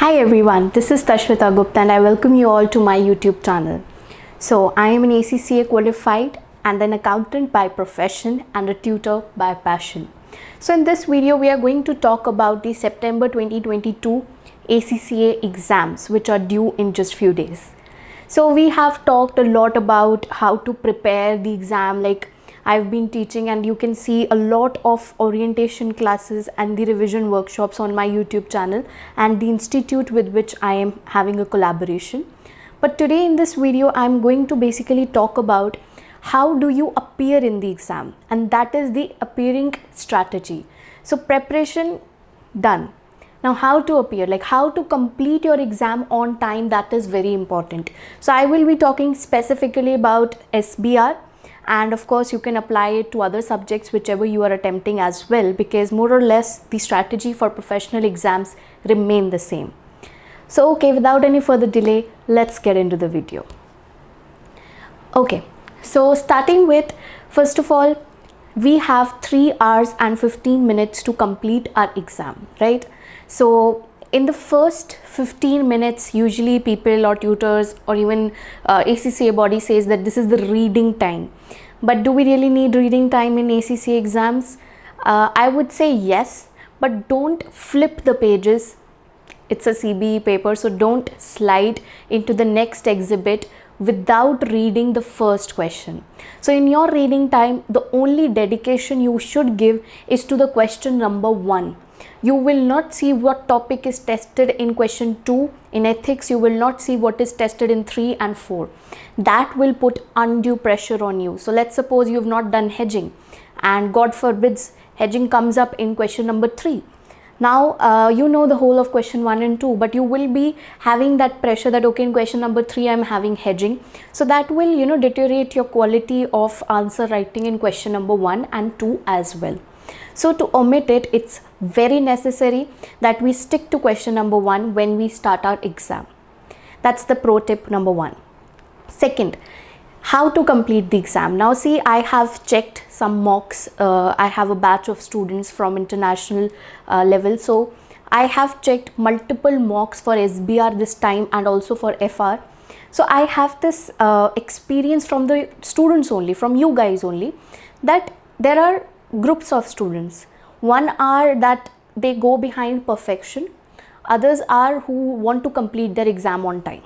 Hi everyone, this is Tashwita Gupta and I welcome you all to my YouTube channel. So I am an ACCA qualified and an accountant by profession and a tutor by passion. So in this video we are going to talk about the September 2022 ACCA exams which are due in just few days. So we have talked a lot about how to prepare the exam, like I've been teaching, and you can see a lot of orientation classes and the revision workshops on my YouTube channel and the institute with which I am having a collaboration. But today in this video, I'm going to basically talk about how do you appear in the exam, and that is the appearing strategy. So preparation done. Now how to appear, like how to complete your exam on time, that is very important. So I will be talking specifically about SBR. And of course you can apply it to other subjects whichever you are attempting as well, because more or less the strategy for professional exams remain the same. So okay, without any further delay, let's get into the video. Okay, so starting with, first of all, we have 3 hours and 15 minutes to complete our exam, right? So in the first 15 minutes, usually people or tutors or even ACCA body says that this is the reading time. But do we really need reading time in ACCA exams? I would say yes, but don't flip the pages. It's a CBE paper, so don't slide into the next exhibit without reading the first question. So in your reading time, the only dedication you should give is to the question number 1. You will not see what topic is tested in question 2. In ethics, you will not see what is tested in 3 and 4. That will put undue pressure on you. So let's suppose you have not done hedging, and God forbids hedging comes up in question number 3. Now you know the whole of question 1 and 2, but you will be having that pressure that okay, in question number 3 I am having hedging. So that will deteriorate your quality of answer writing in question number 1 and 2 as well. So to omit it, it's very necessary that we stick to question number 1 when we start our exam. That's the pro tip number 1. Second, how to complete the exam. Now see, I have checked some mocks. I have a batch of students from international level. So I have checked multiple mocks for SBR this time and also for FR. So I have this experience from the students only, from you guys only, that there are groups of students. One are that they go behind perfection. Others are who want to complete their exam on time.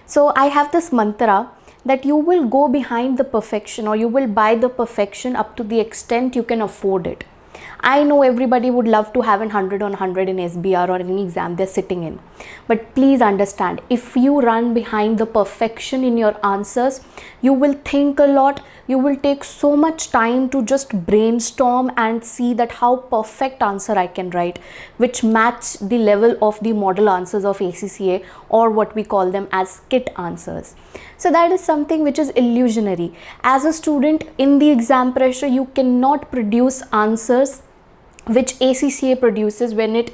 So I have this mantra that you will go behind the perfection, or you will buy the perfection up to the extent you can afford it. I know everybody would love to have 100 on 100 in SBR or any exam they're sitting in. But please understand, if you run behind the perfection in your answers, you will think a lot. You will take so much time to just brainstorm and see that how perfect answer I can write, which match the level of the model answers of ACCA, or what we call them as kit answers. So that is something which is illusionary. As a student, in the exam pressure, you cannot produce answers which ACCA produces when it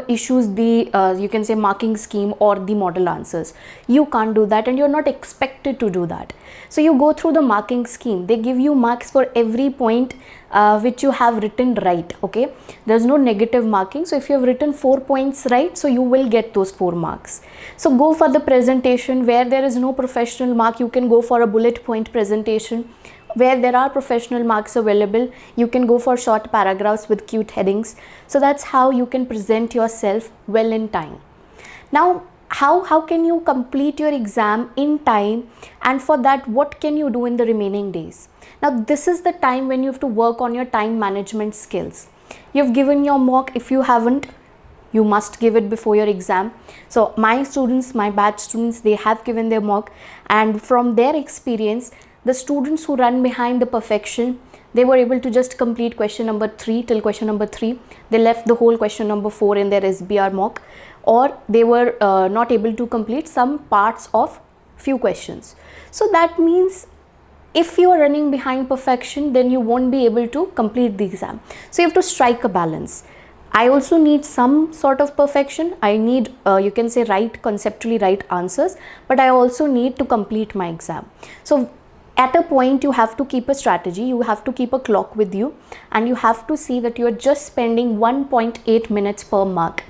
issues the you can say marking scheme or the model answers. You can't do that, and you're not expected to do that. So you go through the marking scheme. They give you marks for every point which you have written right. Okay, there's no negative marking. So if you have written 4 points right, so you will get those 4 marks. So go for the presentation. Where there is no professional mark, you can go for a bullet point presentation. Where there are professional marks available, you can go for short paragraphs with cute headings. So that's how you can present yourself well in time. Now, how can you complete your exam in time, and for that what can you do in the remaining days? Now this is the time when you have to work on your time management skills. You've given your mock. If you haven't, you must give it before your exam. So my students, my batch students, they have given their mock, and from their experience, the students who run behind the perfection, they were able to just complete question number 3 till question number 3. They left the whole question number 4 in their SBR mock, or they were not able to complete some parts of few questions. So that means if you are running behind perfection, then you won't be able to complete the exam. So you have to strike a balance. I also need some sort of perfection. I need, you can say, conceptually right answers, but I also need to complete my exam. So at a point, you have to keep a strategy, you have to keep a clock with you, and you have to see that you are just spending 1.8 minutes per mark.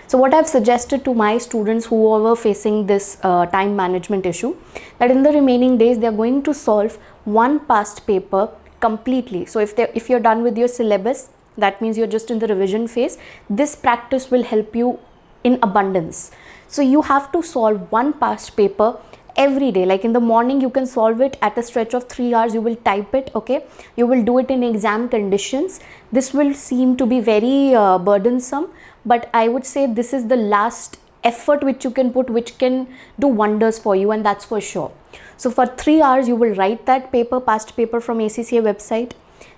So what I've suggested to my students who were facing this time management issue, that in the remaining days they are going to solve one past paper completely. So if you're done with your syllabus, that means you're just in the revision phase, this practice will help you in abundance. So you have to solve one past paper every day. Like in the morning you can solve it at a stretch of 3 hours, you will type it, okay, you will do it in exam conditions. This will seem to be very burdensome, but I would say this is the last effort which you can put, which can do wonders for you, and that's for sure. So for 3 hours you will write that paper, past paper from ACCA website.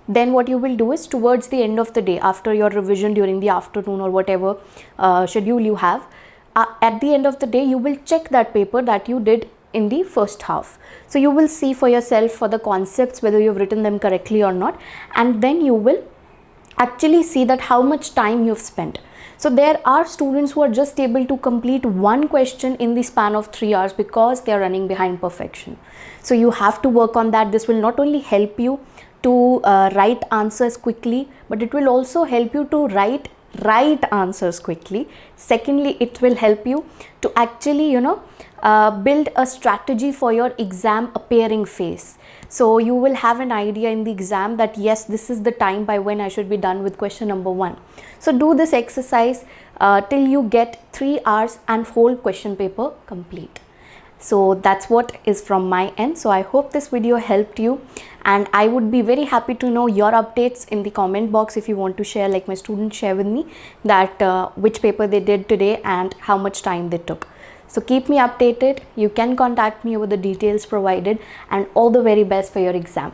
Then what you will do is, towards the end of the day, after your revision during the afternoon or whatever schedule you have, at the end of the day you will check that paper that you did in the first half. So you will see for yourself, for the concepts, whether you've written them correctly or not, and then you will actually see that how much time you've spent. So there are students who are just able to complete one question in the span of 3 hours because they are running behind perfection. So you have to work on that. This will not only help you to write answers quickly, but it will also help you to write right answers quickly. Secondly, it will help you to actually build a strategy for your exam appearing phase. So you will have an idea in the exam that yes, this is the time by when I should be done with question number 1. So do this exercise till you get 3 hours and whole question paper complete. So that's what is from my end. So I hope this video helped you, and I would be very happy to know your updates in the comment box. If you want to share, like my students share with me, that which paper they did today and how much time they took. So keep me updated. You can contact me over the details provided, and all the very best for your exam.